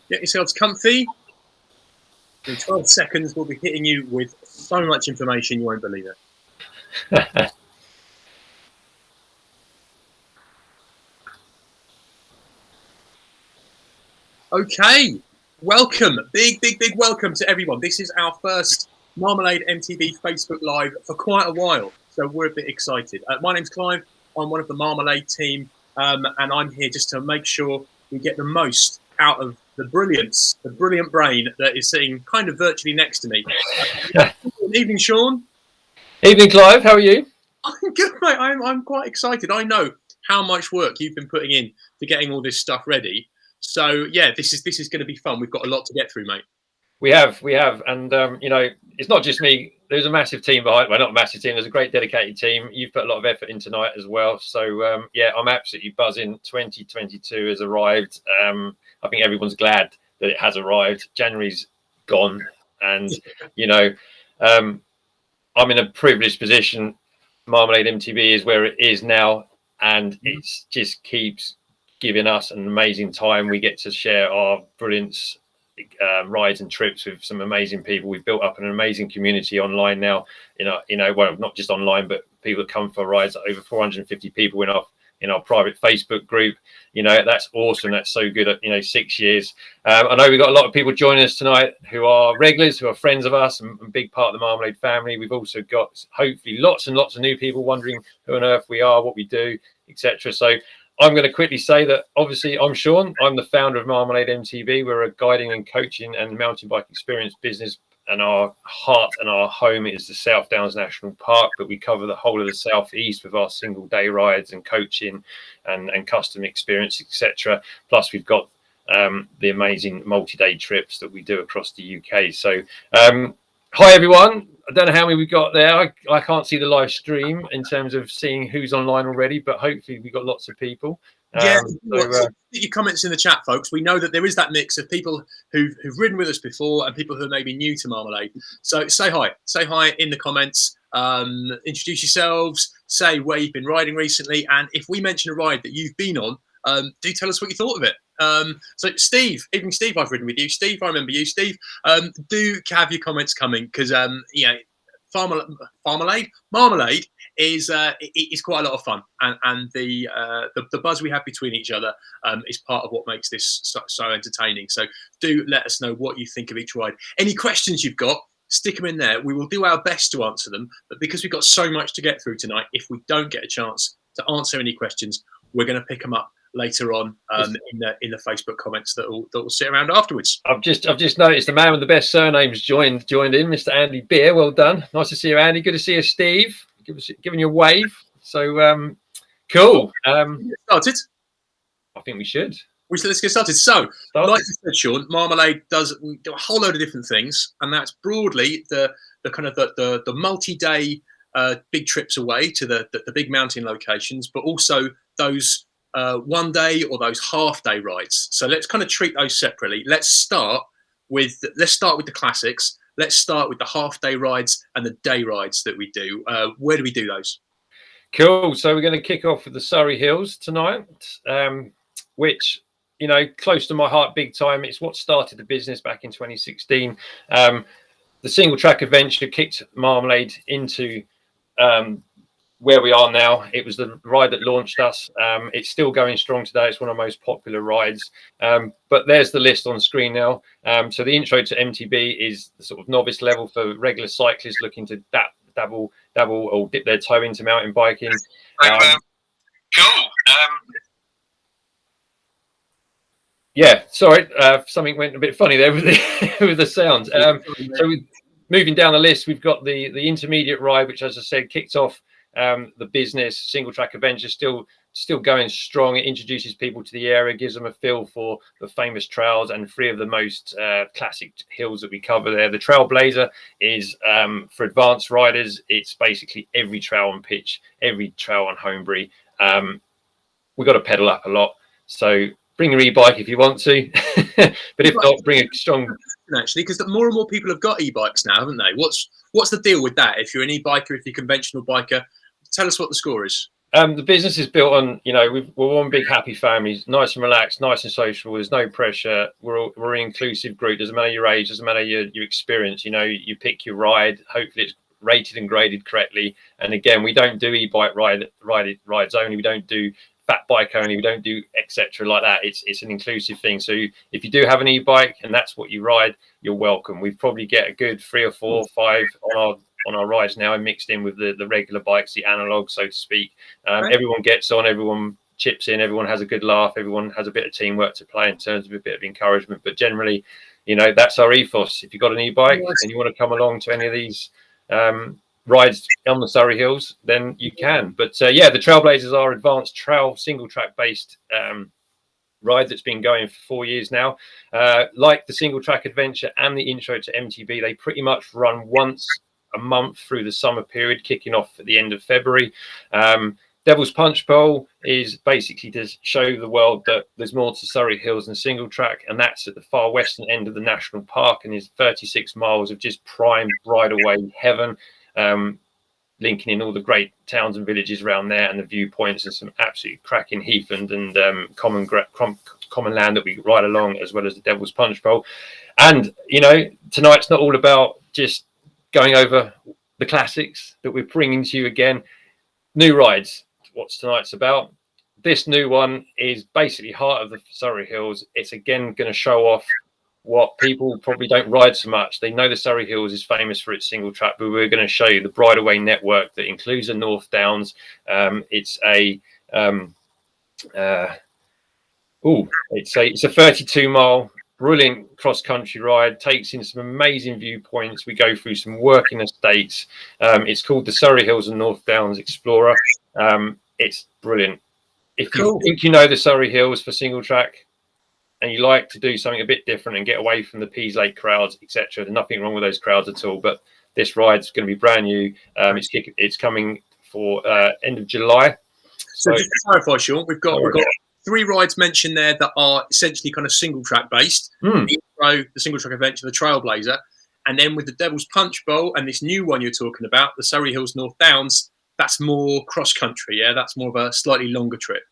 Get yourselves comfy. In 12 seconds, we'll be hitting you with so much information you won't believe it. Okay, welcome. Big welcome to everyone. This is our first Marmalade MTB Facebook Live for quite a while, so we're a bit excited. My name's Clive. I'm one of the Marmalade team, and I'm here just to make sure we get the most out of the brilliant brain that is sitting kind of virtually next to me. Evening, Sean. Evening, Clive. How are you? I'm good, mate. I'm quite excited. I know how much work you've been putting in to getting all this stuff ready. So yeah, this is going to be fun. We've got a lot to get through, mate. We have, and you know, it's not just me. There's a massive team behind. Well, not a massive team. There's a great dedicated team. You've put a lot of effort in tonight as well. So yeah, I'm absolutely buzzing. 2022 has arrived. I think everyone's glad that it has arrived. January's gone, and you know, I'm in a privileged position. Marmalade MTB is where it is now, and it just keeps giving us an amazing time. We get to share our brilliance, rides and trips with some amazing people. We've built up an amazing community online now. You know, well, not just online, but people that come for rides. Over 450 people in our private Facebook group. You know, that's awesome. That's so good. At 6 years. I know we've got a lot of people joining us tonight who are regulars, who are friends of us, and big part of the Marmalade family. We've also got hopefully lots and lots of new people wondering who on earth we are, what we do, etc. So I'm going to quickly say that obviously I'm Sean. I'm the founder of Marmalade MTB. We're a guiding and coaching and mountain bike experience business, and our heart and our home is the South Downs National Park, but we cover the whole of the southeast with our single day rides and coaching and custom experience, etc. Plus we've got the amazing multi-day trips that we do across the UK. So hi everyone. I don't know how many we've got there. I can't see the live stream in terms of seeing who's online already, but hopefully we've got lots of people. Yeah, your comments in the chat, folks. We know that there is that mix of people who've ridden with us before and people who are maybe new to Marmalade. So say hi in the comments. Introduce yourselves. Say where you've been riding recently, and if we mention a ride that you've been on, do tell us what you thought of it. So Steve, even Steve, I've ridden with you. Steve, I remember you. Steve, do have your comments coming because Marmalade is quite a lot of fun, and the buzz we have between each other is part of what makes this so entertaining. So do let us know what you think of each ride. Any questions you've got, stick them in there. We will do our best to answer them, but because we've got so much to get through tonight, if we don't get a chance to answer any questions, we're going to pick them up later on in the Facebook comments that will sit around afterwards. I've just noticed the man with the best surnames joined in, Mr. Andy Beer. Well done. Nice to see you, Andy. Good to see you, Steve. Giving you a wave. So cool. Started. I think we should. Let's get started. So, like you said, Sean, Marmalade we do a whole load of different things, and that's broadly the kind of the multi-day big trips away to the big mountain locations, but also those 1 day or those half-day rides. So let's kind of treat those separately. Let's start with the classics. Let's start with the half-day rides and the day rides that we do. Where do we do those? Cool. So we're going to kick off with the Surrey Hills tonight, which, you know, close to my heart big time. It's what started the business back in 2016. The single track adventure kicked Marmalade into where we are now. It was the ride that launched us. It's still going strong today. It's one of the most popular rides. But there's the list on screen now. So the intro to MTB is the sort of novice level for regular cyclists looking to dabble or dip their toe into mountain biking. Cool. Yeah, sorry, something went a bit funny there with the sound. So moving down the list, we've got the intermediate ride, which, as I said, kicked off the business. Single track adventure still going strong. It introduces people to the area, gives them a feel for the famous trails and 3 of the most classic hills that we cover there. The Trailblazer is for advanced riders. It's basically every trail on pitch, every trail on Homebury. We've got to pedal up a lot, so bring your e-bike if you want to, but if not, bring a strong. Actually, because more and more people have got e-bikes now, haven't they? What's the deal with that? If you're an e-biker, if you're a conventional biker, tell us what the score is. The business is built on, we're one big happy family, nice and relaxed, nice and sociable. There's no pressure. We're an inclusive group. Doesn't matter your age, doesn't matter your experience. You pick your ride. Hopefully it's rated and graded correctly. And again, we don't do e-bike rides only. We don't do fat bike only. We don't do etc. like that. It's an inclusive thing. So if you do have an e-bike and that's what you ride, you're welcome. We probably get a good 3 or 4 or 5 on our rides now, and mixed in with the regular bikes, the analog, so to speak. Everyone gets on, everyone chips in, everyone has a good laugh, everyone has a bit of teamwork to play in terms of a bit of encouragement. But generally, that's our ethos. If you've got an e-bike and you want to come along to any of these rides on the Surrey Hills, then you can. But the Trailblazers are advanced trail single track based ride that's been going for 4 years now. Like the single track adventure and the intro to MTB, they pretty much run once a month through the summer period, kicking off at the end of February. Devil's Punch Bowl is basically to show the world that there's more to Surrey Hills than single track, and that's at the far western end of the national park, and is 36 miles of just prime bridleway heaven, linking in all the great towns and villages around there, and the viewpoints, and some absolutely cracking heathland and common land that we ride along, as well as the Devil's Punch Bowl. And tonight's not all about just going over the classics, that we're bringing to you again new rides. What's tonight's about? This new one is basically heart of the Surrey Hills. It's again going to show off what people probably don't ride so much. They know the Surrey Hills is famous for its single track, but we're going to show you the bridleway network that includes the North Downs. It's a 32-mile brilliant cross-country ride, takes in some amazing viewpoints. We go through some working estates. It's called the Surrey Hills and North Downs Explorer. It's brilliant. If you think you know the Surrey Hills for single track and you like to do something a bit different and get away from the Peas Lake crowds, etc., there's nothing wrong with those crowds at all. But this ride's going to be brand new. It's coming for end of July. So just to clarify, Sean, we've got 3 rides mentioned there that are essentially kind of single track based. The intro, the single track adventure, the Trailblazer, and then with the Devil's Punch Bowl and this new one you're talking about, the Surrey Hills North Downs, that's more cross country. Yeah, that's more of a slightly longer trip.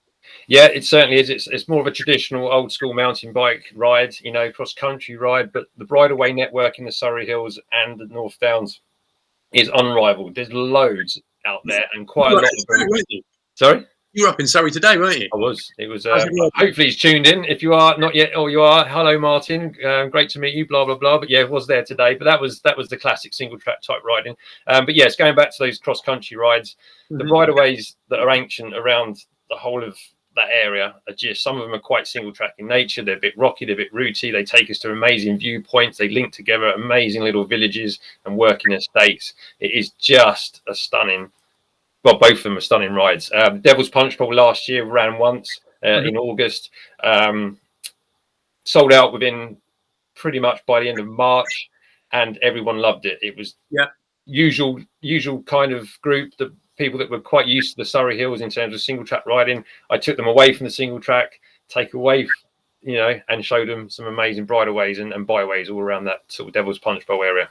Yeah, it certainly is. It's more of a traditional old school mountain bike ride, cross country ride. But the bridleway network in the Surrey Hills and the North Downs is unrivaled. There's loads out there, and quite a lot of them. Sorry? You were up in Surrey today, weren't you? I was. It was. Hopefully he's tuned in. If you are not yet, or you are, hello Martin. Great to meet you. Blah blah blah. But yeah, it was there today. But that was the classic single track type riding. But yes, going back to those cross country rides, the bridleways that are ancient around the whole of that area are just, some of them are quite single track in nature. They're a bit rocky, they're a bit rooty. They take us to amazing viewpoints. They link together amazing little villages and working estates. It is just a stunning. Well, both of them are stunning rides. Devil's Punch Bowl last year ran once in August. Sold out within pretty much by the end of March, and everyone loved it. It was usual kind of group, the people that were quite used to the Surrey Hills in terms of single track riding. I took them away from the single track, and showed them some amazing bridleways and byways all around that sort of Devil's Punch Bowl area.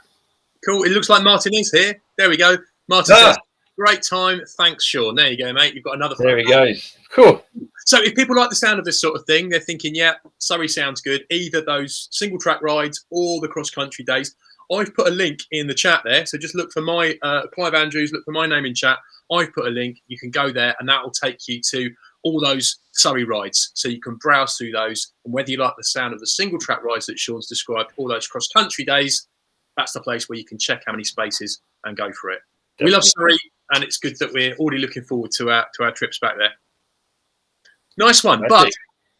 Cool. It looks like Martin is here. There we go. Martin says, great time. Thanks, Sean. There you go, mate. You've got another. There he goes. Cool. So if people like the sound of this sort of thing, they're thinking, yeah, Surrey sounds good. Either those single track rides or the cross country days. I've put a link in the chat there. So just look for my Clive Andrews, look for my name in chat. I've put a link. You can go there and that will take you to all those Surrey rides. So you can browse through those. And whether you like the sound of the single track rides that Sean's described, all those cross country days, that's the place where you can check how many spaces and go for it. Definitely. We love Surrey, and it's good that we're already looking forward to our trips back there. Nice one. But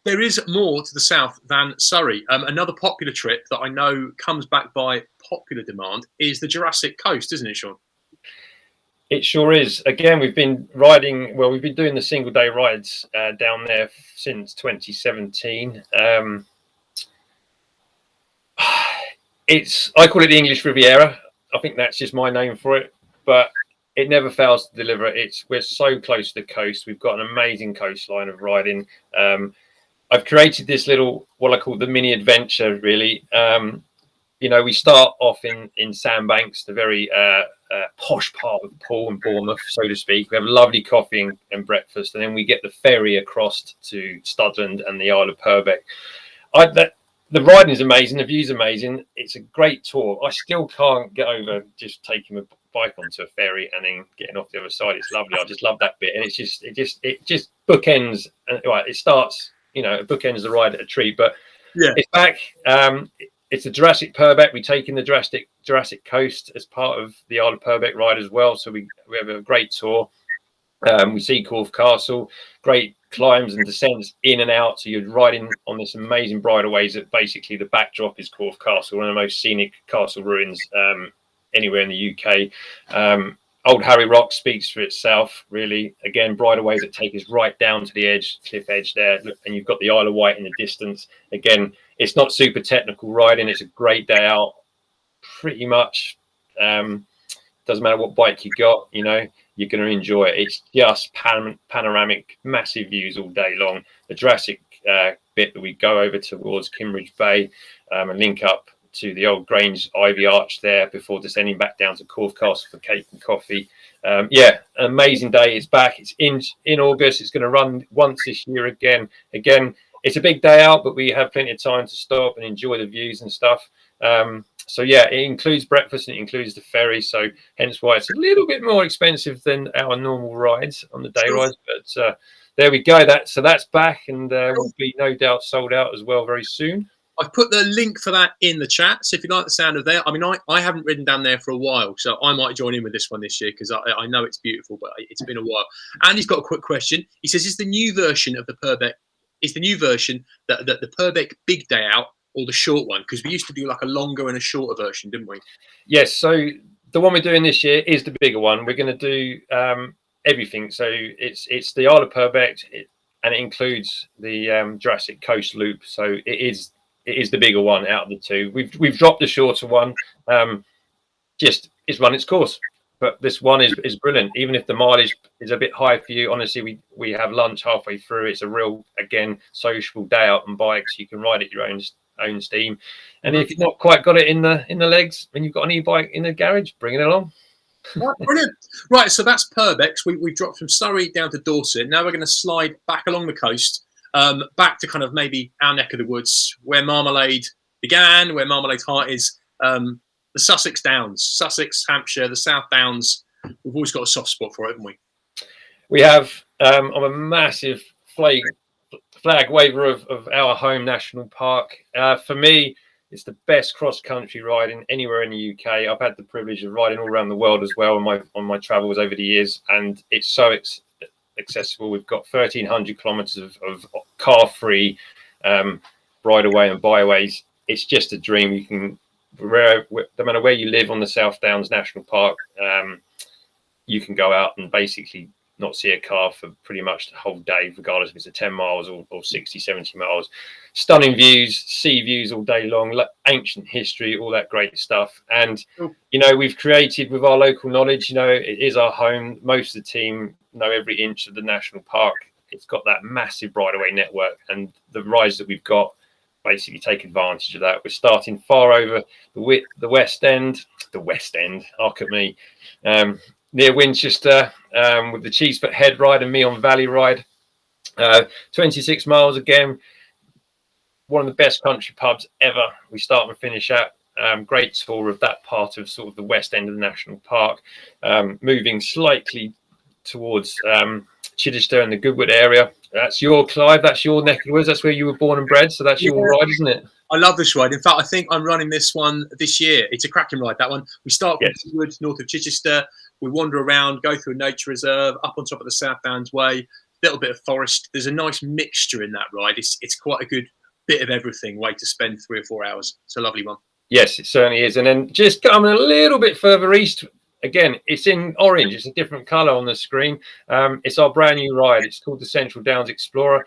there is more to the south than Surrey. Another popular trip that I know comes back by popular demand is the Jurassic Coast, isn't it, Sean? It sure is. Again, we've been riding, we've been doing the single day rides down there since 2017. I call it the English Riviera. I think that's just my name for it, but it never fails to deliver. We're so close to the coast. We've got an amazing coastline of riding. I've created this little, what I call the mini adventure, really. We start off in Sandbanks, the very posh part of Poole and Bournemouth, so to speak. We have lovely coffee and breakfast, and then we get the ferry across to Studland and the Isle of Purbeck. The riding is amazing, the view's amazing. It's a great tour. I still can't get over just taking a bike onto a ferry and then getting off the other side. It's lovely. I just love that bit, and it just bookends. Right, it starts, it bookends the ride at a tree, but yeah, it's back. It's the Jurassic Purbeck. We take in the Jurassic Coast as part of the Isle of Purbeck ride as well. So we have a great tour. We see Corfe Castle, great climbs and descents in and out. So you're riding on this amazing bridleways that basically the backdrop is Corfe Castle, one of the most scenic castle ruins anywhere in the UK. Old Harry Rock speaks for itself, really. Again, bridleways that take us right down to the edge, cliff edge there. And you've got the Isle of Wight in the distance. Again, it's not super technical riding. It's a great day out. Pretty much doesn't matter what bike you got, you're going to enjoy it. It's just panoramic, massive views all day long. The Jurassic bit that we go over towards Kimbridge Bay and link up to the old Grange Ivy Arch there before descending back down to Corfe Castle for cake and coffee. An amazing day. It's back. It's in August. It's going to run once this year again. Again, it's a big day out, but we have plenty of time to stop and enjoy the views and stuff. It includes breakfast and it includes the ferry. So hence why it's a little bit more expensive than our normal rides on the day rides. But there we go. That's back, and will be no doubt sold out as well very soon. I've put the link for that in the chat. So if you like the sound of that, I mean, I haven't ridden down there for a while, so I might join in with this one this year because I know it's beautiful, but it's been a while. And he's got a quick question. He says, is the new version of the Purbeck, the Purbeck Big Day Out or the short one? Because we used to do like a longer and a shorter version, didn't we? Yes. So the one we're doing this year is the bigger one. We're going to do everything. So it's the Isle of Purbeck, and it includes the Jurassic Coast loop. So it is the bigger one out of the two. We've dropped the shorter one. It's run its course. But this one is brilliant. Even if the mileage is a bit high for you, honestly, we have lunch halfway through. It's a real, again, sociable day out on bikes. You can ride at your own steam. And if you've not quite got it in the legs and you've got an e-bike in the garage, bring it along. Right, brilliant. Right, so that's Purbeck. We've dropped from Surrey down to Dorset. Now we're going to slide back along the coast, back to kind of maybe our neck of the woods, where Marmalade began, where Marmalade's heart is. The Sussex Downs, Sussex, Hampshire, the South Downs. We've always got a soft spot for it, haven't we? We have. I'm a massive flag waver of our home national park. For me, it's the best cross-country riding anywhere in the UK. I've had the privilege of riding all around the world as well on my travels over the years, and it's so accessible. We've got 1,300 kilometres of car-free bridleway and byways. It's just a dream. You can, no matter where you live on the South Downs National Park, you can go out and basically not see a car for pretty much the whole day, regardless if it's a 10 miles or 60, 70 miles. Stunning views, sea views all day long, ancient history, all that great stuff. And, we've created with our local knowledge, it is our home. Most of the team know every inch of the national park. It's got that massive bridleway network, and the rides that we've got basically take advantage of that. We're starting far over the West End, hark at me, near Winchester, with the Cheesefoot Head ride and Meon Valley ride. 26 miles again, one of the best country pubs ever. We start and finish at. Great tour of that part of sort of the West End of the national park, moving slightly towards Chichester and the Goodwood area. That's your, Clive, that's your neck of the woods. That's where you were born and bred. So that's your ride, isn't it? I love this ride. In fact, I think I'm running this one this year. It's a cracking ride, that one. We start from Goodwood, north of Chichester. We wander around, go through a nature reserve, up on top of the South Downs Way, a little bit of forest. There's a nice mixture in that ride. It's quite a good bit of everything, way to spend 3 or 4 hours. It's a lovely one. Yes, it certainly is. And then just coming a little bit further east, again, it's in orange. It's a different colour on the screen. It's our brand new ride. It's called the Central Downs Explorer,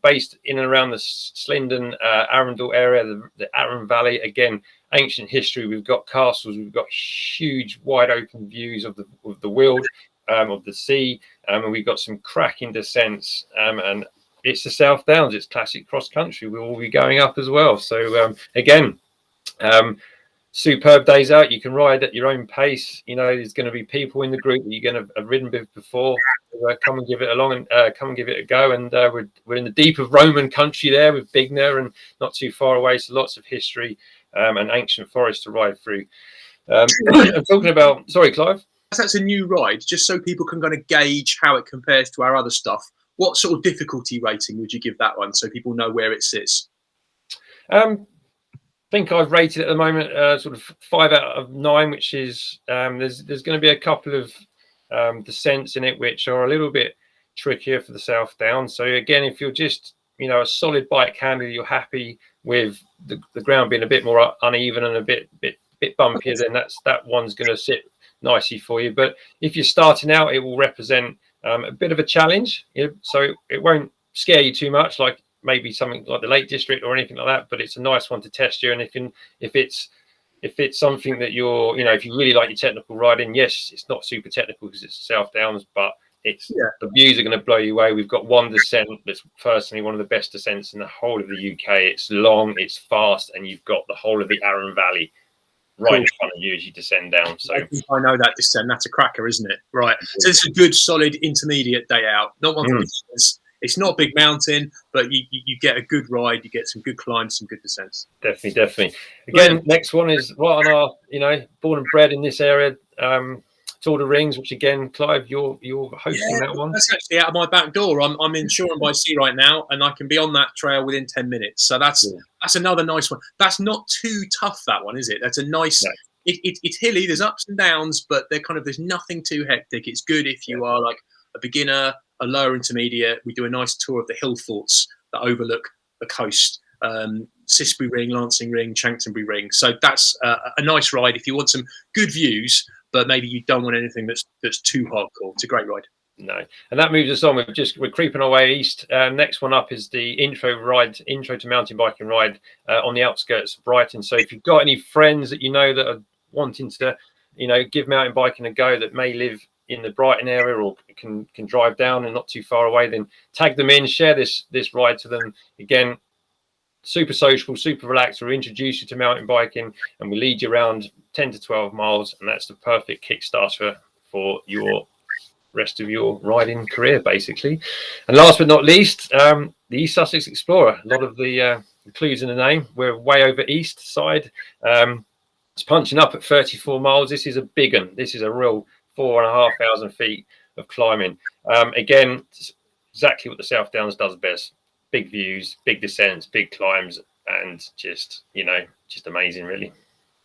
based in and around the Slindon, Arundel area, the Arun Valley. Again, ancient history. We've got castles. We've got huge, wide open views of the Weald, of the sea, and we've got some cracking descents. And it's the South Downs. It's classic cross country. We will be going up as well. So again. superb days out. You can ride at your own pace. You know, there's going to be people in the group that you're going to have ridden with before. Come and give it come and give it a go. And we're in the deep of Roman country there with Bigner, and not too far away, so lots of history and ancient forest to ride through. I'm talking about, sorry, Clive. That's a new ride, just so people can kind of gauge how it compares to our other stuff. What sort of difficulty rating would you give that one, so people know where it sits? I think I've rated at the moment sort of 5 out of 9, which is there's going to be a couple of descents in it which are a little bit trickier for the South Downs. So again, if you're just, you know, a solid bike handler, you're happy with the ground being a bit more uneven and a bit bumpier, then that one's going to sit nicely for you. But if you're starting out, it will represent a bit of a challenge, you know, so it won't scare you too much, like maybe something like the Lake District or anything like that. But it's a nice one to test you. And if it's something that you're, you know, if you really like your technical riding, yes, it's not super technical because it's South Downs, but it's the views are going to blow you away. We've got one descent that's personally one of the best descents in the whole of the UK. It's long, it's fast, and you've got the whole of the Arun Valley right in front of you as you descend down. So I know that descent. That's a cracker, isn't it? Right. So it's a good, solid intermediate day out. Not one for beginners. It's not a big mountain, but you get a good ride. You get some good climbs, some good descents. Definitely. Again, next one is right on our, you know, born and bred in this area. Tour de Rings, which again, Clive, you're hosting that one. That's actually out of my back door. I'm in Shoreham by Sea right now, and I can be on that trail within 10 minutes. So that's another nice one. That's not too tough, that one, is it? That's a nice. No. It's hilly. There's ups and downs, but there's nothing too hectic. It's good if you are like a beginner, a lower intermediate. We do a nice tour of the hill forts that overlook the coast. Sisbury Ring, Lancing Ring, Chanctonbury Ring. So that's a nice ride if you want some good views, but maybe you don't want anything that's too hardcore. It's a great ride. No, and that moves us on. We're creeping our way east. Next one up is the intro to mountain biking ride on the outskirts of Brighton. So if you've got any friends that you know that are wanting to, you know, give mountain biking a go, that may live in the Brighton area or can drive down and not too far away, then tag them in, share this ride to them. Again, super sociable, super relaxed. We'll introduce you to mountain biking and we lead you around 10 to 12 miles, and that's the perfect kickstarter for your rest of your riding career, basically. And last but not least, the East Sussex Explorer. A lot of the clues in the name. We're way over east side. It's punching up at 34 miles. This is a big one. This is a real 4,500 feet of climbing. Again, exactly what the South Downs does best. Big views, big descents, big climbs, and just, you know, just amazing, really.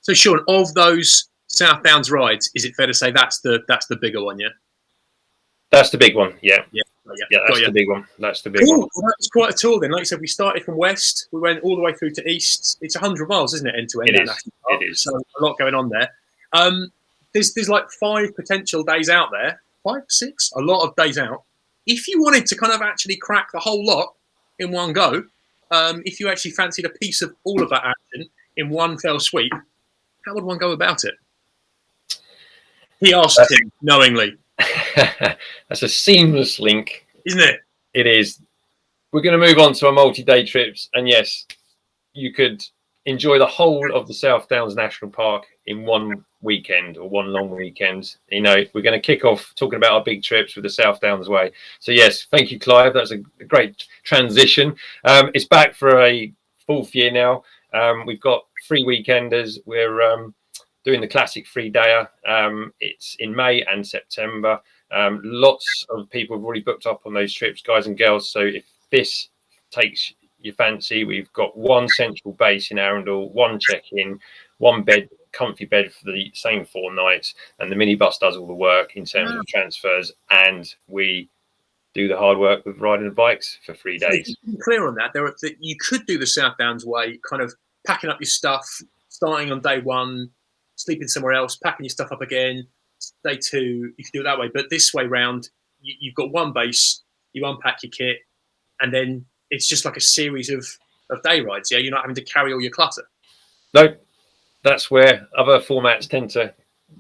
So, Sean, of those South Downs rides, is it fair to say that's the bigger one, yeah? That's the big one, yeah. That's the big one. That's the big one. Well, that was quite a tour then. Like I said, we started from west, we went all the way through to east. It's 100 miles, isn't it, end to end? It is. So a lot going on there. There's like 5 potential days out there. 5, 6, a lot of days out. If you wanted to kind of actually crack the whole lot in one go, if you actually fancied a piece of all of that action in one fell sweep, how would one go about it? He asked him knowingly. That's a seamless link, isn't it? It is. We're going to move on to our multi-day trips, and yes, you could enjoy the whole of the South Downs National Park in one weekend or one long weekend. You know, we're going to kick off talking about our big trips with the South Downs Way. So yes, thank you, Clive. That's a great transition. It's back for a 4th year now. We've got 3 weekenders. We're doing the classic 3-dayer. It's in May and September. Lots of people have already booked up on those trips, guys and girls. So if this takes your fancy, we've got one central base in Arundel, one check-in, one bed, comfy bed for the same 4 nights, and the minibus does all the work in terms of transfers, and we do the hard work with riding the bikes for 3 days. So to be clear on that, you could do the South Downs Way, kind of packing up your stuff, starting on day 1, sleeping somewhere else, packing your stuff up again. Day 2, you can do it that way. But this way round, you've got one base, you unpack your kit, and then it's just like a series of day rides. Yeah, you're not having to carry all your clutter. No, that's where other formats tend to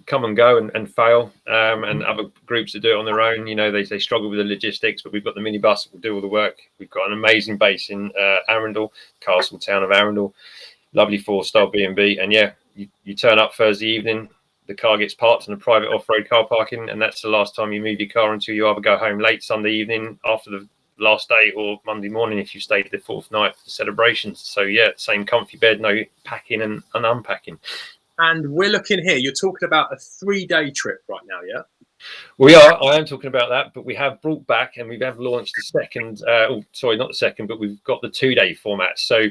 come and go and fail, and other groups that do it on their own, you know, they struggle with the logistics, but we've got the minibus that will do all the work. We've got an amazing base in Arundel, Castle Town of Arundel, lovely 4-star B&B, and yeah, you turn up Thursday evening, the car gets parked in a private off-road car parking, and that's the last time you move your car until you either go home late Sunday evening after the last day, or Monday morning if you stayed the fourth night for the celebrations. So yeah, same comfy bed, no packing and unpacking. And we're looking here, you're talking about a 3-day trip right now, yeah? We are. I am talking about that, but we have brought back and we have launched the second. Sorry, not the second, but we've got the 2-day format. So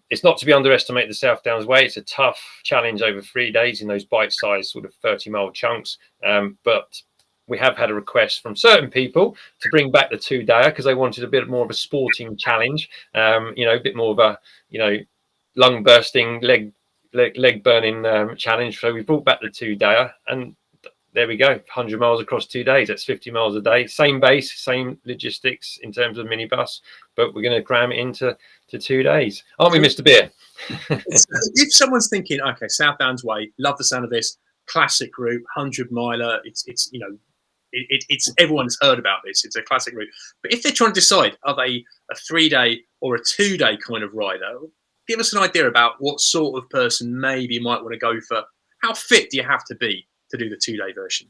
it's not to be underestimated the South Downs Way. It's a tough challenge over 3 days in those bite-sized sort of 30-mile chunks. But we have had a request from certain people to bring back the 2-dayer because they wanted a bit more of a sporting challenge. You know, a bit more of a lung bursting, leg burning challenge. So we brought back the 2-dayer, and there we go, 100 miles across 2 days. That's 50 miles a day. Same base, same logistics in terms of minibus, but we're going to cram it into 2 days. Aren't we, Mr. Beer? If someone's thinking, okay, South Downs Way, love the sound of this, classic route, 100-miler, it's you know, it's everyone's heard about this. It's a classic route. But if they're trying to decide, are they a 3-day or a 2-day kind of rider, give us an idea about what sort of person maybe you might want to go for. How fit do you have to be to do the 2-day version?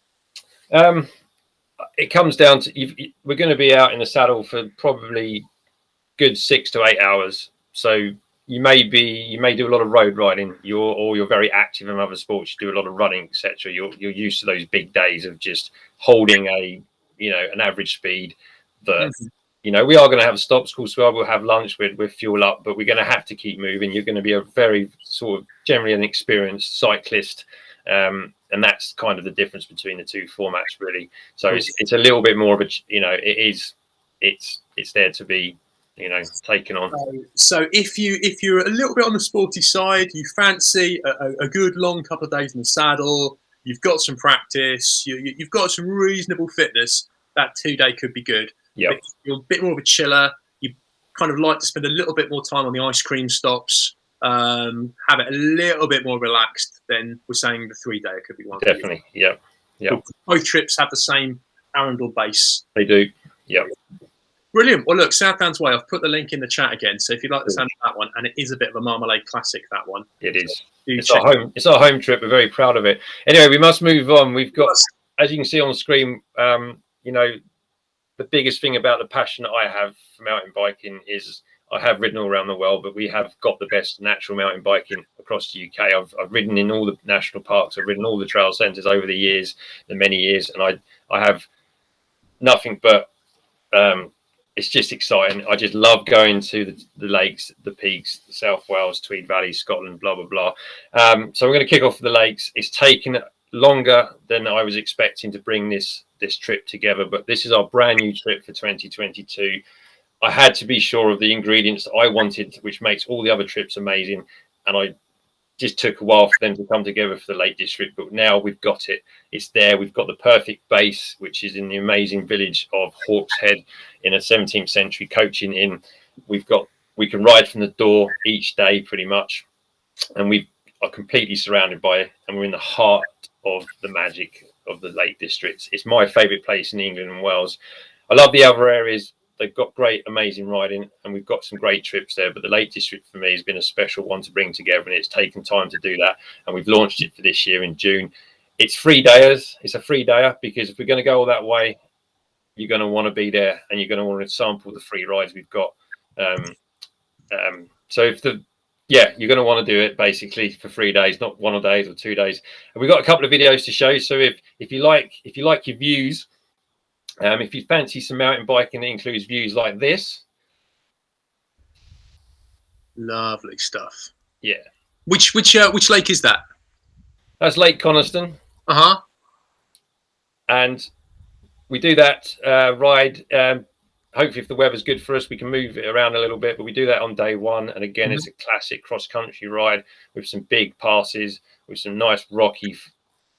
It comes down to we're going to be out in the saddle for probably good 6 to 8 hours. So you may do a lot of road riding. You're very active in other sports. You do a lot of running, etc. You're used to those big days of just holding an average speed. That we are going to have stops. Of course, we'll have lunch with fuel up, but we're going to have to keep moving. You're going to be a very sort of generally an experienced cyclist. And that's kind of the difference between the two formats, really. So it's a little bit more of a, it's there to be, taken on. So if you're a little bit on the sporty side, you fancy a good long couple of days in the saddle, you've got some practice, you've got some reasonable fitness, that 2-day could be good. Yeah. You're a bit more of a chiller. You kind of like to spend a little bit more time on the ice cream stops. Have it a little bit more relaxed, then we're saying the 3-day could be one. Definitely, yeah. Both trips have the same Arundel base. They do, yeah. Brilliant. Well, look, South Downs Way, I've put the link in the chat again. So if you'd like the sound of that one, and it is a bit of a Marmalade classic, that one. It is. It's our home trip. We're very proud of it. Anyway, we must move on. We've got, as you can see on the screen, the biggest thing about the passion that I have for mountain biking is I have ridden all around the world, but we have got the best natural mountain biking across the UK. I've ridden in all the national parks. I've ridden all the trail centres over the years, the many years, and I have nothing but it's just exciting. I just love going to the lakes, the peaks, the South Wales, Tweed Valley, Scotland, blah, blah, blah. So we're going to kick off with the lakes. It's taken longer than I was expecting to bring this trip together, but this is our brand new trip for 2022. I had to be sure of the ingredients that I wanted, which makes all the other trips amazing. And I just took a while for them to come together for the Lake District, but now we've got it. It's there. We've got the perfect base, which is in the amazing village of Hawkshead in a 17th century coaching inn. We can ride from the door each day pretty much. And we are completely surrounded by it. And we're in the heart of the magic of the Lake District. It's my favorite place in England and Wales. I love the other areas. They've got great, amazing riding, and we've got some great trips there. But the Lake District for me has been a special one to bring together, and it's taken time to do that. And we've launched it for this year in June. It's 3-dayers. It's a 3-dayer because if we're going to go all that way, you're going to want to be there, and you're going to want to sample the free rides we've got. So you're going to want to do it basically for 3 days, not 1 day or 2 days. And we've got a couple of videos to show. So if you like your views. If you fancy some mountain biking that includes views like this. Lovely stuff. Yeah. Which lake is that? That's Lake Coniston. Uh-huh. And we do that ride. Hopefully, if the weather's good for us, we can move it around a little bit. But we do that on day one. And again, it's a classic cross-country ride with some big passes, with some nice rocky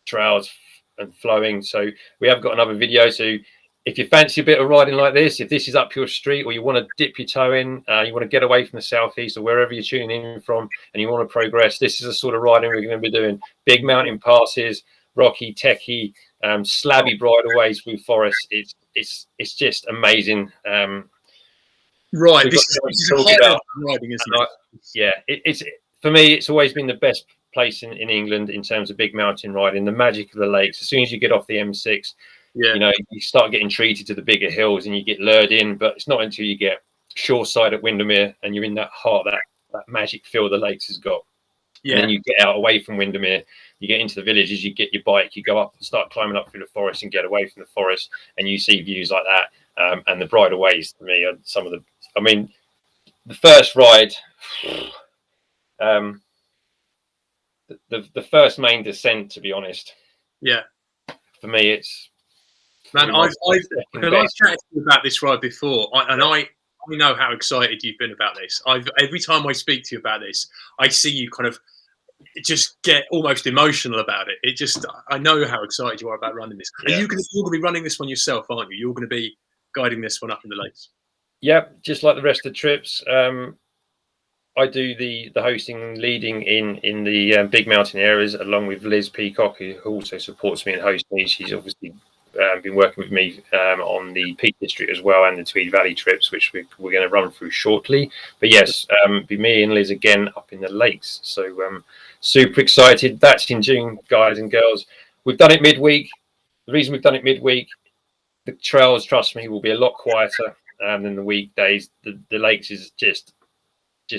trails and flowing. So we have got another video. So if you fancy a bit of riding like this, if this is up your street, or you want to dip your toe in, you want to get away from the southeast or wherever you're tuning in from, and you want to progress, this is the sort of riding we're going to be doing. Big mountain passes, rocky, techie, slabby bridleways through forests. It's just amazing. Right, this is riding, isn't it? Yeah, it's for me. It's always been the place in England in terms of big mountain riding. The magic of the lakes. As soon as you get off the M6, you know, you start getting treated to the bigger hills and you get lured in. But it's not until you get shoreside at Windermere and you're in that heart, that magic feel the lakes has got. And then you get out away from Windermere, you get into the villages, you get your bike, you go up, start climbing up through the forest and get away from the forest, and you see views like that. And the bridleways to me are some of the, I mean, the first ride, the first main descent, to be honest. Yeah. For me, it's, man, I've chatted to you about this ride before, and I know how excited you've been about this. Every time I speak to you about this, I see you kind of just get almost emotional about it. I know how excited you are about running this. Yeah. You're going to be running this one yourself, aren't you? You're going to be guiding this one up in the lakes. Yep, just like the rest of the trips. I do the hosting, leading in the big mountain areas, along with Liz Peacock, who also supports me in hosting. She's obviously been working with me on the Peak District as well, and the Tweed Valley trips, which we're going to run through shortly. But yes, be me and Liz again up in the lakes. So super excited. That's in June, guys and girls. We've done it midweek. The reason we've done it midweek, the trails, trust me, will be a lot quieter than the weekdays. The lakes is just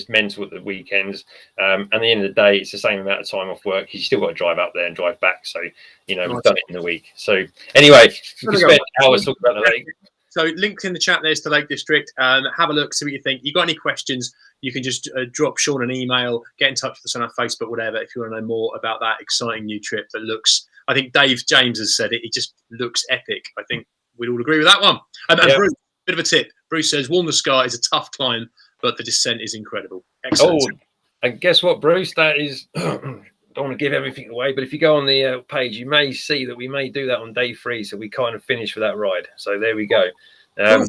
mental at the weekends. At the end of the day, it's the same amount of time off work. You still got to drive up there and drive back. So, you know, we've done it in the week. So anyway, we can spend hours talking about the lake. So links in the chat, there's the Lake District. Have a look, see what you think. You got any questions, you can just drop Sean an email, get in touch with us on our Facebook, whatever, if you want to know more about that exciting new trip that looks, I think Dave James has said it, it just looks epic. I think we'd all agree with that one. And Bruce, bit of a tip. Bruce says, Warm the Sky is a tough climb, but the descent is incredible. Excellent. Oh, and guess what, Bruce? That is, don't want to give everything away, but if you go on the page, you may see that we may do that on day 3. So we kind of finish for that ride. So there we go. Other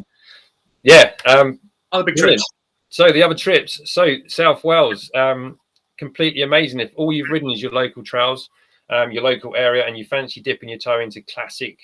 big trips. So the other trips. So South Wales, completely amazing. If all you've ridden is your local trails, your local area, and you fancy dipping your toe into classic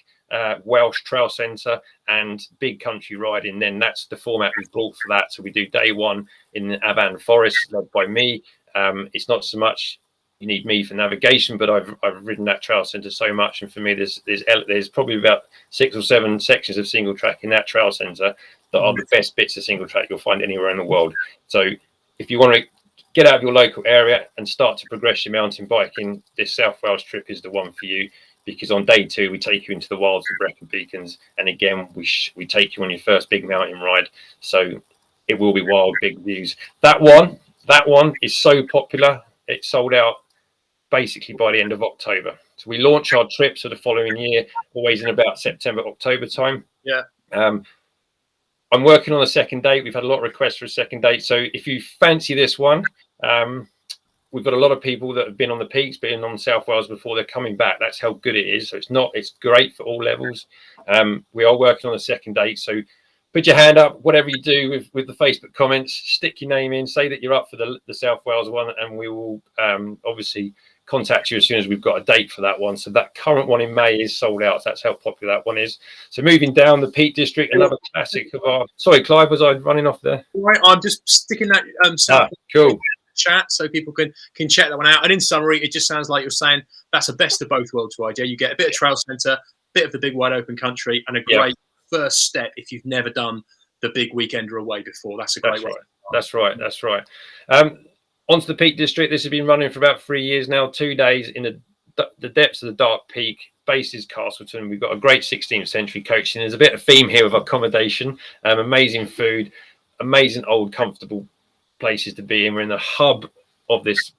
Welsh trail centre and big country riding, then that's the format we've brought for that. So we do day 1 in the Avan Forest, led by me. It's not so much you need me for navigation, but I've ridden that trail centre so much, and for me there's probably about 6 or 7 sections of single track in that trail centre that are the best bits of single track you'll find anywhere in the world. So if you want to get out of your local area and start to progress your mountain biking, this South Wales trip is the one for you, because on day 2 we take you into the wilds of Brecon Beacons, and again we take you on your first big mountain ride. So it will be wild, big views. That one is so popular, it sold out basically by the end of October. So we launch our trips for the following year, always in about September, October time. Yeah. I'm working on a second date. We've had a lot of requests for a second date. So if you fancy this one, we've got a lot of people that have been on the peaks, been on South Wales before. They're coming back. That's how good it is. So it's great for all levels. We are working on a second date. So put your hand up, whatever you do with the Facebook comments, stick your name in, say that you're up for the South Wales one, and we will obviously contact you as soon as we've got a date for that one. So that current one in May is sold out. So that's how popular that one is. So moving down, the Peak District, another classic of our... Sorry, Clive, was I running off there? All right, I'm just sticking that cool. Chat so people can check that one out. And in summary, it just sounds like you're saying that's a best of both worlds ride. Yeah, you get a bit of trail centre, bit of the big wide open country, and a great first step if you've never done the big weekender away before. That's a great way. That's right. Onto the Peak District. This has been running for about 3 years now. 2 days in the depths of the Dark Peak. Base is Castleton. We've got a great 16th century coach, and there's a bit of theme here of accommodation, amazing food, amazing old comfortable places to be in. We're in the hub of this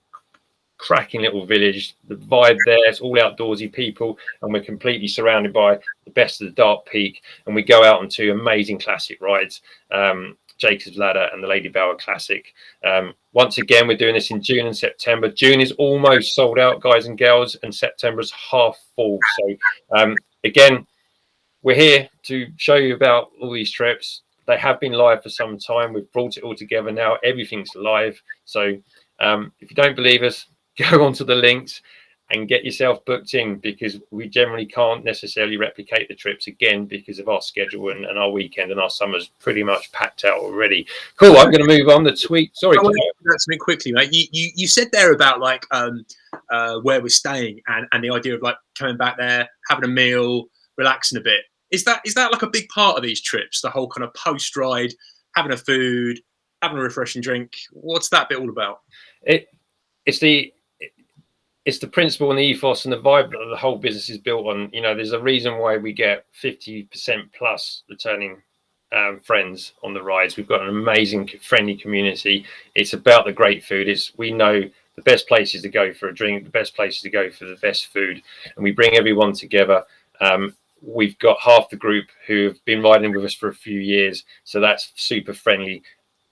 cracking little village. The vibe there, it's all outdoorsy people, and we're completely surrounded by the best of the Dark Peak, and we go out on 2 amazing classic rides, Jacob's Ladder and the Lady Bower Classic. Once again, we're doing this in June and September. June is almost sold out, guys and girls, and September is half full. So again, we're here to show you about all these trips. They have been live for some time. We've brought it all together now. Everything's live. So if you don't believe us, go onto the links and get yourself booked in, because we generally can't necessarily replicate the trips again because of our schedule and our weekend, and our summer's pretty much packed out already. Cool. I'm going to move on. The tweet. Sorry. Something quickly, mate. You said there about like where we're staying, and the idea of like coming back there, having a meal, relaxing a bit. Is that like a big part of these trips? The whole kind of post ride, having a food, having a refreshing drink. What's that bit all about? It's the principle and the ethos and the vibe that the whole business is built on. You know, there's a reason why we get 50% plus returning friends on the rides. We've got an amazing friendly community. It's about the great food. We know the best places to go for a drink, the best places to go for the best food, and we bring everyone together. We've got half the group who have been riding with us for a few years, so that's super friendly.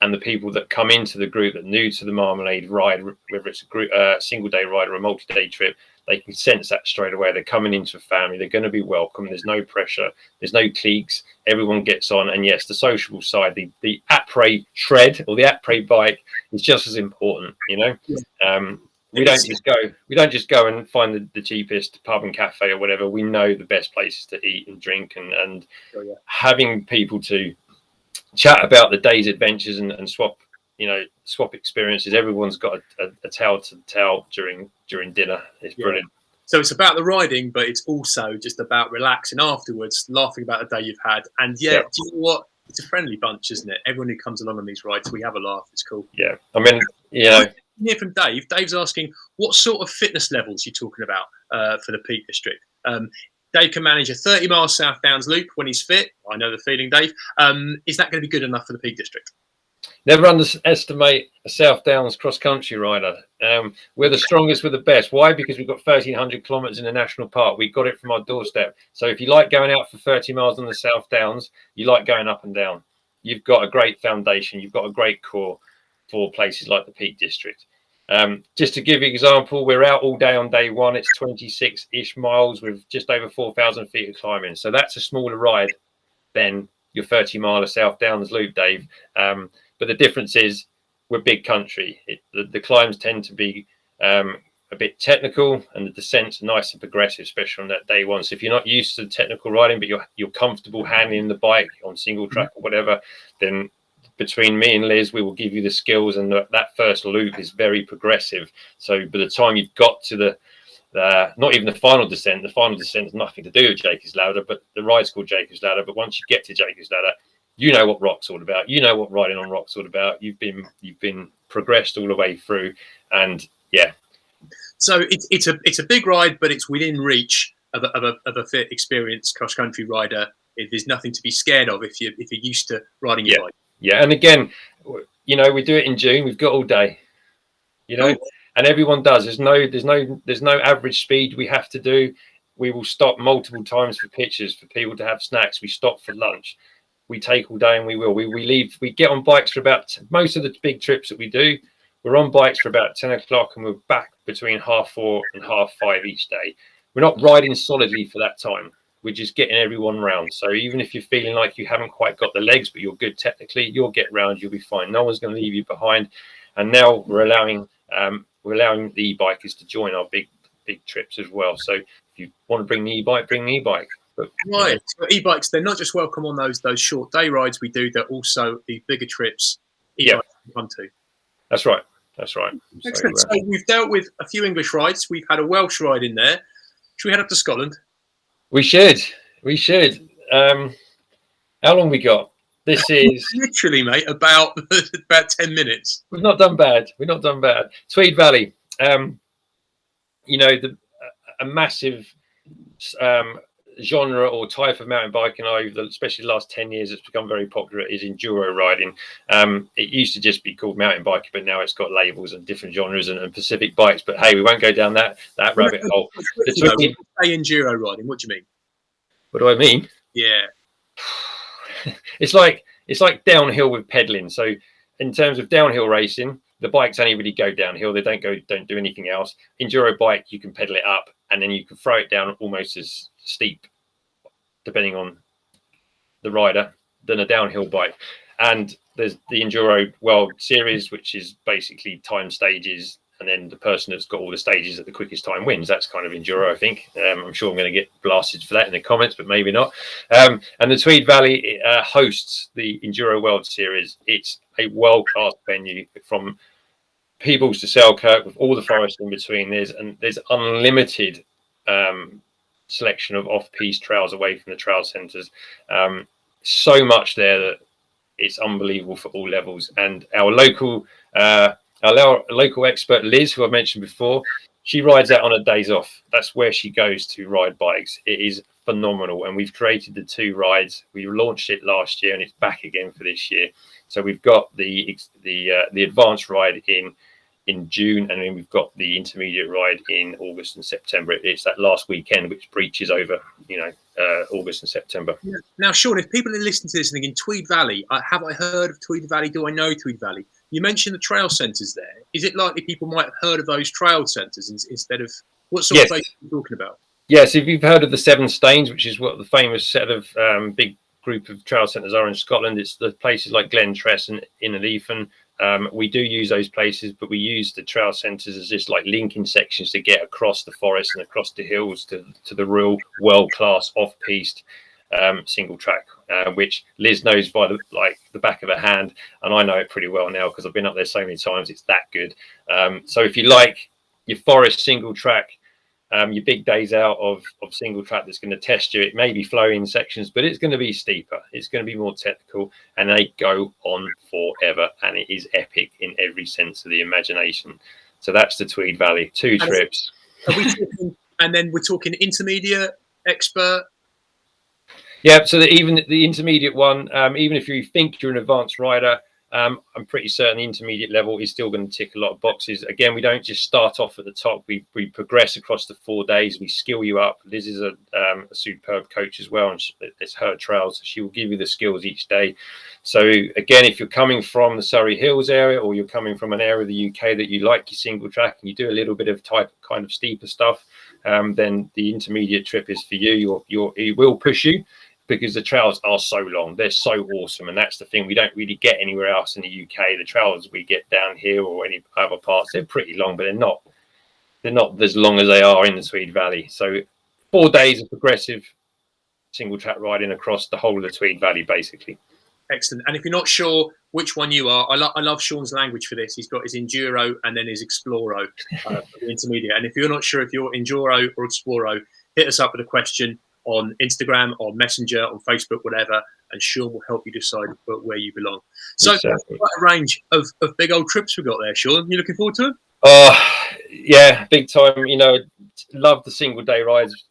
And the people that come into the group that are new to the Marmalade ride, whether it's a single day ride or a multi-day trip, they can sense that straight away. They're coming into a family. They're going to be welcome. There's no pressure. There's no cliques. Everyone gets on. And yes, the sociable side, the après shred or the après bike is just as important. You know, we don't just go and find the cheapest pub and cafe or whatever. We know the best places to eat and drink, and having people to chat about the day's adventures and swap experiences. Everyone's got a tale to tell during dinner. It's brilliant. So it's about the riding, but it's also just about relaxing afterwards, laughing about the day you've had. And do you know what? It's a friendly bunch, isn't it? Everyone who comes along on these rides, we have a laugh. It's cool. Yeah, I mean, hear from Dave. Dave's asking what sort of fitness levels you're talking about for the Peak District. Dave can manage a 30-mile South Downs loop when he's fit. I know the feeling, Dave. Is that going to be good enough for the Peak District? Never underestimate a South Downs cross-country rider. We're the strongest, we're the best. Why? Because we've got 1,300 kilometres in a national park. We got it from our doorstep. So if you like going out for 30 miles on the South Downs, you like going up and down. You've got a great foundation. You've got a great core for places like the Peak District. Just to give you an example, we're out all day on day one. It's 26-ish miles with just over 4,000 feet of climbing. So that's a smaller ride than your 30-mile South Downs loop, Dave. But the difference is we're big country. The climbs tend to be a bit technical, and the descents are nice and progressive, especially on that day one. So if you're not used to technical riding, but you're comfortable handling the bike on single track or whatever, then between me and Liz, we will give you the skills, and that first loop is very progressive. So by the time you've got to the not even the final descent has nothing to do with Jacob's Ladder, but the ride's called Jacob's Ladder. But once you get to Jacob's Ladder, you know what rock's all about. You know what riding on rock's all about. You've been progressed all the way through, and yeah. So it's a big ride, but it's within reach of a fit, experienced cross country rider. There's nothing to be scared of if you're used to riding your bike. Yeah, and again, we do it in June. We've got all day, and everyone does. There's no average speed we have to do. We will stop multiple times for pictures, for people to have snacks. We stop for lunch. We take all day, and we will. We leave. We get on bikes for about most of the big trips that we do. We're on bikes for about 10 o'clock, and we're back between 4:30 and 5:30 each day. We're not riding solidly for that time. We're just getting everyone round. So even if you're feeling like you haven't quite got the legs, but you're good technically, you'll get round. You'll be fine. No one's going to leave you behind. And now we're allowing the e-bikers to join our big trips as well. So if you want to bring the e-bike, bring the e-bike. But, right. So e-bikes, they're not just welcome on those short day rides we do. They're also the bigger trips. E-bikes come to. That's right. Excellent. So we've dealt with a few English rides. We've had a Welsh ride in there. Should we head up to Scotland? We should. How long we got? This is literally, mate, about 10 minutes. We've not done bad. Tweed Valley. A massive genre or type of mountain biking especially the last 10 years, it's become very popular, is enduro riding. It used to just be called mountain biking, but now it's got labels and different genres and Pacific bikes. But hey, we won't go down that rabbit hole. Say enduro riding. What do you mean? What do I mean? Yeah, it's like downhill with pedaling. So in terms of downhill racing, the bikes only really go downhill. They don't do anything else. Enduro bike, you can pedal it up and then you can throw it down almost as steep, depending on the rider, than a downhill bike. And there's the Enduro World Series, which is basically time stages, and then the person that's got all the stages at the quickest time wins. That's kind of Enduro, I think. I'm sure I'm going to get blasted for that in the comments, but maybe not. And the Tweed Valley hosts the Enduro World Series. It's a world-class venue from Peebles to Selkirk with all the forest in between. There's unlimited selection of off-piste trails away from the trail centres. So much there that it's unbelievable for all levels. And our local expert Liz, who I mentioned before, she rides out on her days off. That's where she goes to ride bikes. It is phenomenal. And we've created the 2 rides. We launched it last year and it's back again for this year. So we've got the advanced ride in June, and then we've got the intermediate ride in August and September. It's that last weekend which breaches over, August and September. Yeah. Now, Sean, if people are listening to this and thinking Tweed Valley, have I heard of Tweed Valley? Do I know Tweed Valley? You mentioned the trail centres there. Is it likely people might have heard of those trail centres instead of what sort of place are you talking about? Yes, if you've heard of the Seven Stains, which is what the famous set of big group of trail centres are in Scotland, it's the places like Glen Tress and Innerleithen. We do use those places, but we use the trail centres as just like linking sections to get across the forest and across the hills to the real world-class off-piste single track, which Liz knows by the back of her hand, and I know it pretty well now because I've been up there so many times. It's that good. So if you like your forest single track, your big days out of single track that's going to test you, it may be flowing sections, but it's going to be steeper, it's going to be more technical, and they go on forever, and it is epic in every sense of the imagination. So that's the Tweed Valley, 2 trips. Are we talking, and then we're talking intermediate, expert? Yeah, so even the intermediate one, even if you think you're an advanced rider, I'm pretty certain the intermediate level is still going to tick a lot of boxes. Again, we don't just start off at the top. We progress across the 4 days. We skill you up. Liz is a superb coach as well, and it's her trails. She will give you the skills each day. So again, if you're coming from the Surrey Hills area, or you're coming from an area of the UK that you like your single track and you do a little bit of kind of steeper stuff, then the intermediate trip is for you. It will push you, because the trails are so long. They're so awesome. And that's the thing. We don't really get anywhere else in the UK. The trails we get down here or any other parts, they're pretty long, but they're not as long as they are in the Tweed Valley. So 4 days of progressive single track riding across the whole of the Tweed Valley, basically. Excellent. And if you're not sure which one you are, I love Sean's language for this. He's got his Enduro and then his Exploro for the intermediate. And if you're not sure if you're Enduro or Exploro, hit us up with a question on Instagram or Messenger, on Facebook, whatever, and Sean will help you decide where you belong. So Exactly. quite a range of big old trips we've got there, Sean. You looking forward to them? Yeah, big time. Love the single day rides,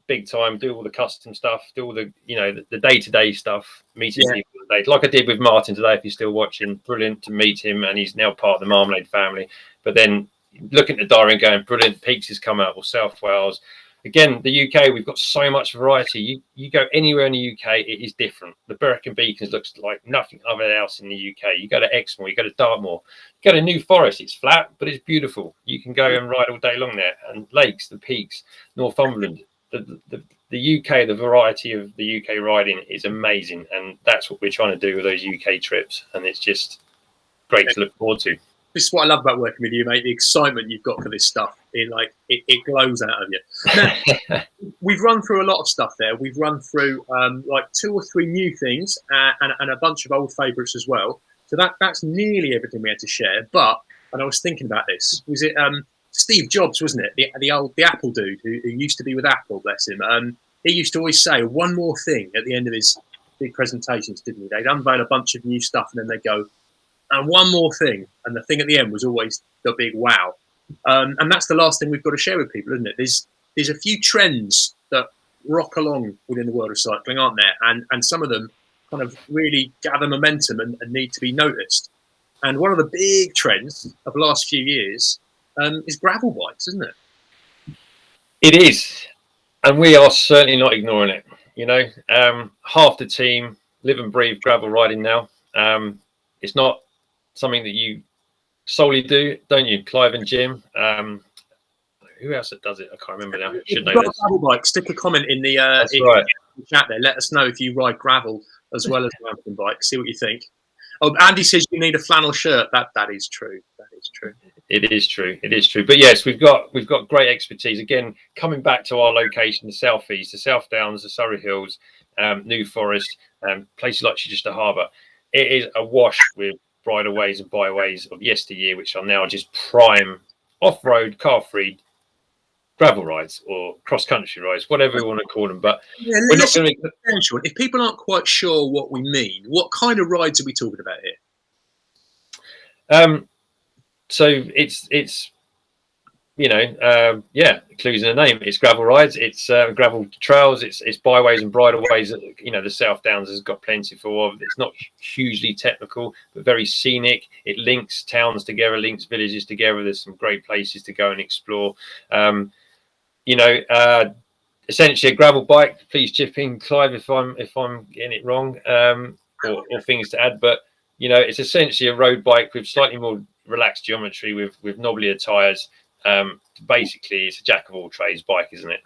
big time. Do all the custom stuff, do all the the day-to-day stuff, meeting people today, like I did with Martin today. If you're still watching, brilliant to meet him, and he's now part of the Marmalade family. But then looking at the diary and going, brilliant, Peaks has come out, or South Wales. Again, the UK, we've got so much variety. You go anywhere in the UK, it is different. The Brecon Beacons looks like nothing other else in the UK. You go to Exmoor, you go to Dartmoor, you go to New Forest. It's flat, but it's beautiful. You can go and ride all day long there. And Lakes, the Peaks, Northumberland. The UK, the variety of the UK riding is amazing. And that's what we're trying to do with those UK trips. And it's just great to look forward to. This is what I love about working with you, mate. The excitement you've got for this stuff, it glows out of you. Now, we've run through a lot of stuff there. We've run through like 2 or 3 new things and a bunch of old favourites as well. So that's nearly everything we had to share. But, and I was thinking about this, was it Steve Jobs, wasn't it? The Apple dude who used to be with Apple, bless him. He used to always say one more thing at the end of his big presentations, didn't he? They'd unveil a bunch of new stuff and then they'd go, and one more thing, and the thing at the end was always the big wow. And that's the last thing we've got to share with people, isn't it? There's a few trends that rock along within the world of cycling, aren't there? And some of them kind of really gather momentum and need to be noticed. And one of the big trends of the last few years is gravel bikes, isn't it? It is, and we are certainly not ignoring it. Half the team live and breathe gravel riding now. It's not something that you solely do, don't you? Clive and Jim. Who else that does it? I can't remember now. Should know this. Gravel bike. Stick a comment in the chat there. Let us know if you ride gravel as well as mountain bike. See what you think. Oh, Andy says you need a flannel shirt. That is true. That is true. It is true. It is true. But yes, we've got great expertise. Again, coming back to our location, the South East, the South Downs, the Surrey Hills, New Forest, places like Chichester Harbour. It is awash with bridleways and byways of yesteryear, which are now just prime off-road, car-free gravel rides or cross-country rides, whatever we want to call them. But yeah, we're not going to. If people aren't quite sure what we mean, what kind of rides are we talking about here? So it's you know, yeah, clues in the name. It's gravel rides, it's gravel trails, it's byways and bridleways that, you know, the South Downs has got plenty of. It's not hugely technical, but very scenic. It links towns together, links villages together. There's some great places to go and explore. You know, essentially a gravel bike. Please chip in, Clive, if I'm getting it wrong, or things to add. But you know, it's essentially a road bike with slightly more relaxed geometry, with knobblier tires. Basically, it's a jack of all trades bike, isn't it?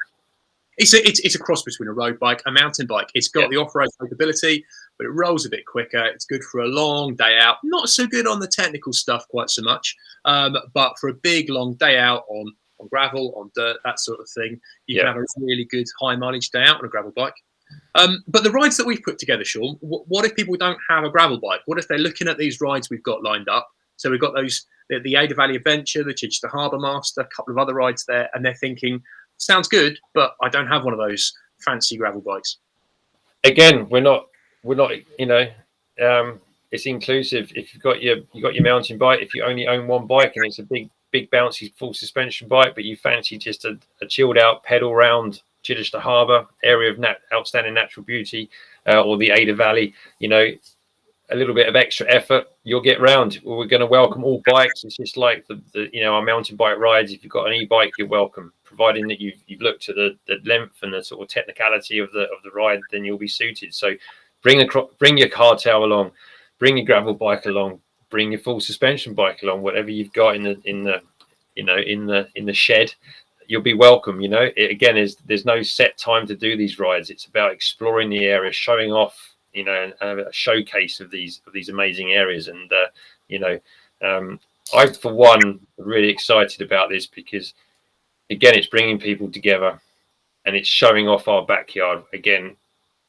It's a cross between a road bike, a mountain bike. It's got the off-road capability, but it rolls a bit quicker. It's good for a long day out. Not so good on the technical stuff quite so much, but for a big long day out on gravel, on dirt, that sort of thing, you can have a really good high mileage day out on a gravel bike. But the rides that we've put together, Sean, what if people don't have a gravel bike? What if they're looking at these rides we've got lined up? So we've got those, the Ada Valley Adventure, the Chichester Harbour Master, a couple of other rides there, and they're thinking, sounds good, but I don't have one of those fancy gravel bikes. Again, we're not, you know, it's inclusive. If you've got your mountain bike, if you only own one bike and it's a big bouncy full suspension bike, but you fancy just a chilled out pedal round Chichester Harbour area of outstanding natural beauty, or the Ada Valley, you know, a little bit of extra effort, you'll get round. We're going to welcome all bikes. It's just like the you know, our mountain bike rides. If you've got an e-bike, you're welcome, providing that you've looked at the length and the sort of technicality of the ride, then you'll be suited. So bring your hardtail along, bring your gravel bike along, bring your full suspension bike along, whatever you've got in the shed, you'll be welcome. You know, there's no set time to do these rides. It's about exploring the area, showing off, you know, a showcase of these amazing areas. And you know, I for one am really excited about this, because again, it's bringing people together and it's showing off our backyard again.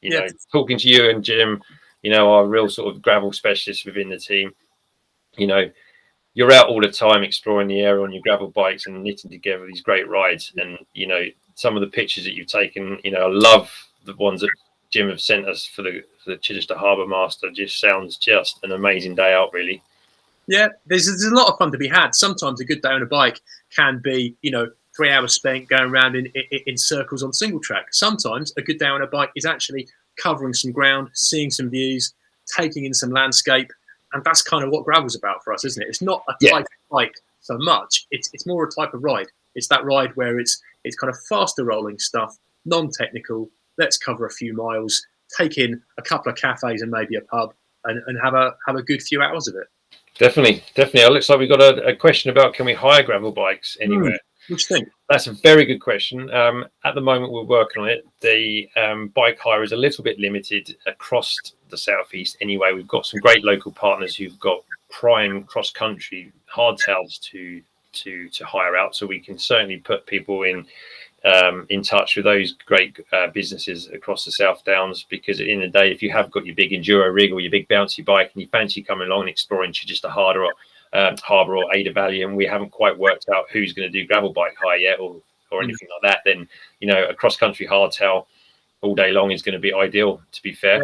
You know, talking to you and Jim, you know, our real sort of gravel specialists within the team, you know, you're out all the time exploring the area on your gravel bikes and knitting together these great rides. And you know, some of the pictures that you've taken, you know, I love the ones that Jim have sent us for the Chichester Harbour Master. Just sounds just an amazing day out, really. Yeah, there's a lot of fun to be had. Sometimes a good day on a bike can be, you know, 3 hours spent going around in circles on single track. Sometimes a good day on a bike is actually covering some ground, seeing some views, taking in some landscape, and that's kind of what gravel's about for us, isn't it? It's not a type of bike so much. It's more a type of ride. It's that ride where it's kind of faster rolling stuff, non-technical. Let's cover a few miles, take in a couple of cafes and maybe a pub, and have a good few hours of it. Definitely. It looks like we've got a question about, can we hire gravel bikes anywhere? What do you think? That's a very good question. At the moment, we're working on it. The bike hire is a little bit limited across the southeast. Anyway, we've got some great local partners who've got prime cross-country hardtails to hire out, so we can certainly put people in touch with those great businesses across the South Downs. Because at the end of the day, if you have got your big enduro rig or your big bouncy bike and you fancy coming along and exploring Chichester Harbour or Ada Valley, and we haven't quite worked out who's going to do gravel bike hire yet or anything like that, then you know, a cross-country hardtail all day long is going to be ideal, to be fair.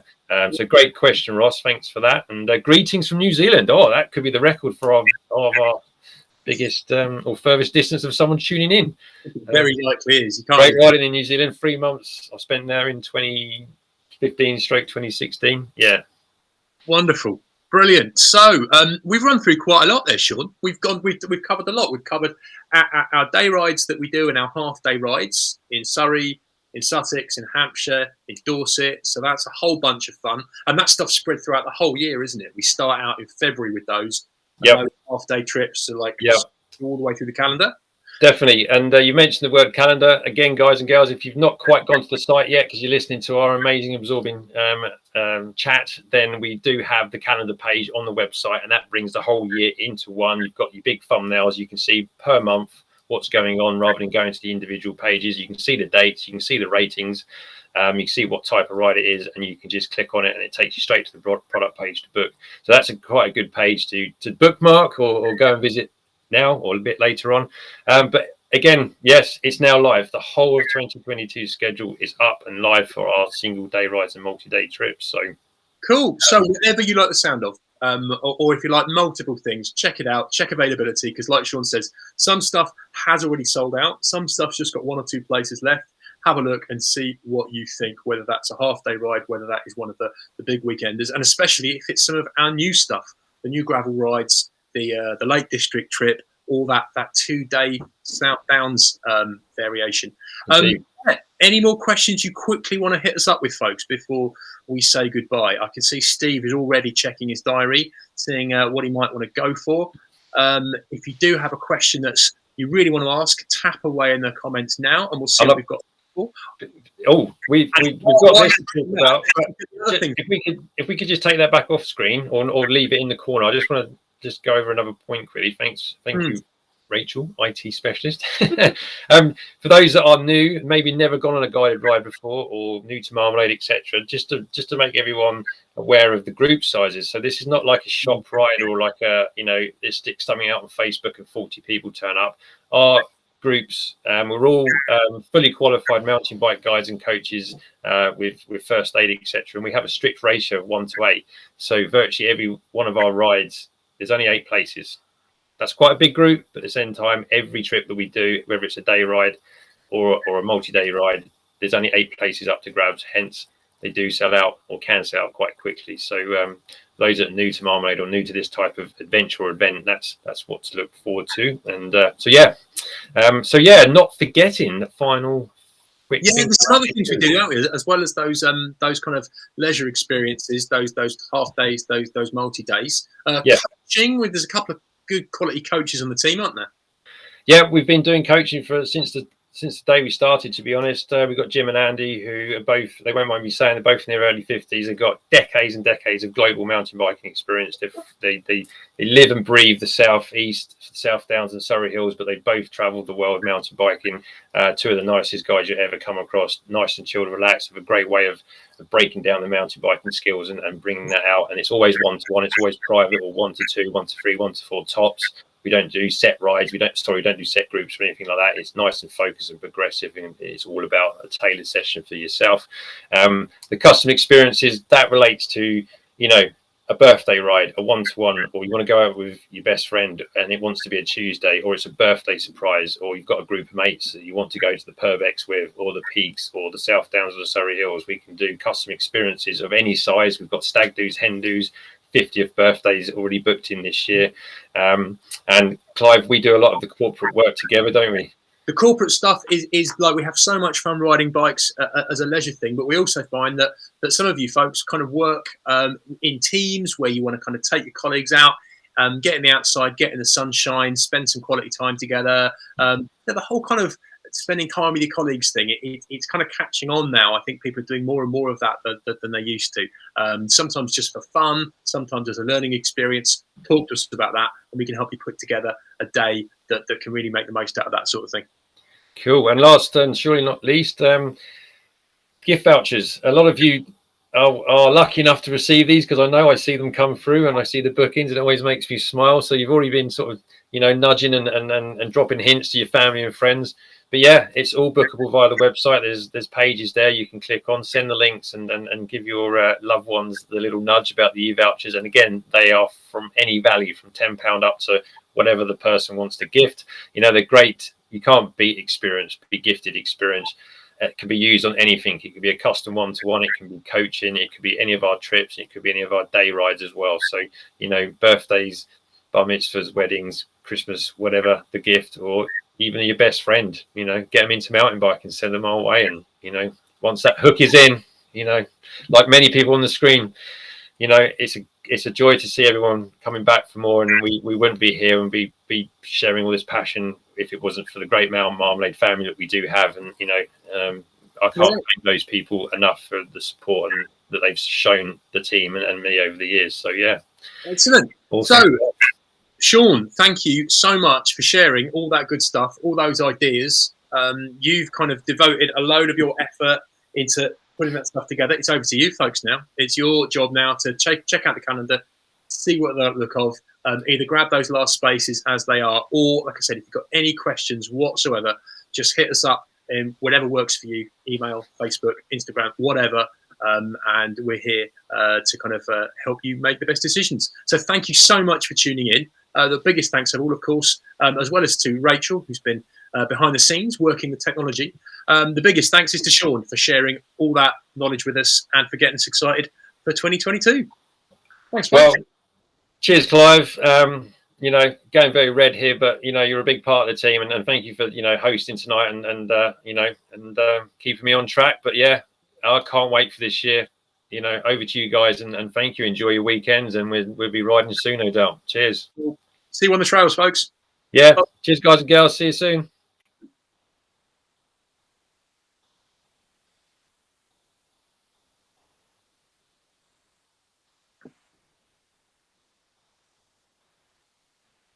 So great question, Ross, thanks for that. And greetings from New Zealand. Oh, that could be the record for our biggest or furthest distance of someone tuning in. Very likely is. You can't great riding in New Zealand. 3 months I spent there in 2015/2016. Yeah, wonderful, brilliant. So we've run through quite a lot there, Sean. We've covered a lot. We've covered our day rides that we do and our half-day rides in Surrey, in Sussex, in Hampshire, in Dorset. So that's a whole bunch of fun, and that stuff's spread throughout the whole year, isn't it? We start out in February with those. Half-day trips to all the way through the calendar. Definitely. And you mentioned the word calendar again, guys and girls. If you've not quite gone to the site yet because you're listening to our amazing absorbing chat, then we do have the calendar page on the website, and that brings the whole year into one. You've got your big thumbnails. You can see per month what's going on rather than going to the individual pages. You can see the dates, you can see the ratings. You can see what type of ride it is, and you can just click on it, and it takes you straight to the product page to book. So that's quite a good page to bookmark or go and visit now or a bit later on. But again, yes, it's now live. The whole of 2022 schedule is up and live for our single day rides and multi-day trips. So cool. So whatever you like the sound of, or if you like multiple things, check it out, check availability, because like Sean says, some stuff has already sold out, some stuff's just got 1 or 2 places left. Have a look and see what you think, whether that's a half-day ride, whether that is one of the big weekenders, and especially if it's some of our new stuff, the new gravel rides, the Lake District trip, all that 2-day South Downs variation. Any more questions you quickly want to hit us up with, folks, before we say goodbye? I can see Steve is already checking his diary, seeing what he might want to go for. If you do have a question that's you really want to ask, tap away in the comments now, and we'll see what we've got. We've got this to talk about. If we could just take that back off screen or leave it in the corner. I just want to just go over another point quickly. Thank you, Rachel, IT specialist. For those that are new, maybe never gone on a guided ride before, or new to Marmalade, etc., just to make everyone aware of the group sizes. So this is not like a shop ride or like a they stick something out on Facebook and 40 people turn up. Our groups, we're all fully qualified mountain bike guides and coaches with first aid, etc., and we have a strict ratio of 1:8. So virtually every one of our rides, there's only 8 places. That's quite a big group, but at the same time, every trip that we do, whether it's a day ride or a multi-day ride, there's only 8 places up to grabs. Hence, they do sell out or can sell out quite quickly. So those that are new to Marmalade or new to this type of adventure or event, that's what to look forward to. And not forgetting the final. There's some other things we do, don't we? As well as those kind of leisure experiences, those half days, those multi days. Coaching, there's a couple of good quality coaches on the team, aren't there? Yeah, we've been doing coaching since the day we started, to be honest. We've got Jim and Andy, who are both, they won't mind me saying, they're both in their early 50s. They've got decades and decades of global mountain biking experience. They live and breathe the southeast, South Downs and Surrey Hills, but they both travelled the world mountain biking. 2 of the nicest guys you ever come across, nice and chilled, relaxed, with a great way of breaking down the mountain biking skills and bringing that out. And it's always 1-to-1, it's always private, or 1-to-2, 1-to-3, 1-to-4 tops. We don't do set rides. We don't do set groups or anything like that. It's nice and focused and progressive, and it's all about a tailored session for yourself. The custom experiences, that relates to, a birthday ride, a 1-to-1, or you want to go out with your best friend and it wants to be a Tuesday, or it's a birthday surprise, or you've got a group of mates that you want to go to the Purbex with, or the Peaks, or the South Downs or the Surrey Hills. We can do custom experiences of any size. We've got stag do's, hen do's, 50th birthdays already booked in this year. And Clive, we do a lot of the corporate work together, don't we? The corporate stuff is like, we have so much fun riding bikes as a leisure thing, but we also find that some of you folks kind of work in teams where you want to kind of take your colleagues out, get in the outside, get in the sunshine, spend some quality time together. The whole kind of spending time with your colleagues thing, it's kind of catching on now. I think people are doing more and more of that than they used to. Sometimes just for fun, sometimes as a learning experience. Talk to us about that, and we can help you put together a day that can really make the most out of that sort of thing. Cool. And last and surely not least, gift vouchers. A lot of you are lucky enough to receive these, because I see them come through and I see the bookings, and it always makes me smile. So you've already been sort of nudging and dropping hints to your family and friends. But yeah, it's all bookable via the website. There's pages there you can click on, send the links, and give your loved ones the little nudge about the e-vouchers. And again, they are from any value, from £10 up to whatever the person wants to gift. They're great. You can't beat experience, be gifted experience. It can be used on anything. It could be a custom 1-to-1. It can be coaching. It could be any of our trips. It could be any of our day rides as well. So, birthdays, bar mitzvahs, weddings, Christmas, whatever the gift, or even your best friend, get them into mountain biking, send them our way. And, once that hook is in, like many people on the screen, it's a joy to see everyone coming back for more. And we wouldn't be here and be sharing all this passion if it wasn't for the great Marmalade family that we do have. And, I can't thank those people enough for the support and that they've shown the team and me over the years. So, yeah. Excellent. Awesome. So, Sean, thank you so much for sharing all that good stuff, all those ideas. You've kind of devoted a load of your effort into putting that stuff together. It's over to you folks now. It's your job now to check out the calendar, see what they look of, either grab those last spaces as they are, or like I said, if you've got any questions whatsoever, just hit us up in whatever works for you, email, Facebook, Instagram, whatever. And we're here to kind of help you make the best decisions. So thank you so much for tuning in. The biggest thanks of all, of course, as well as to Rachel, who's been behind the scenes working the technology. The biggest thanks is to Sean for sharing all that knowledge with us and for getting us excited for 2022. Thanks, well, cheers, Clive. You know, going very red here, but you know, you're a big part of the team, and thank you for hosting tonight and keeping me on track. But yeah, I can't wait for this year. You know, over to you guys, and thank you. Enjoy your weekends, and we'll be riding soon, no doubt. Cheers. See you on the trails, folks. Yeah. Cheers, guys and girls. See you soon.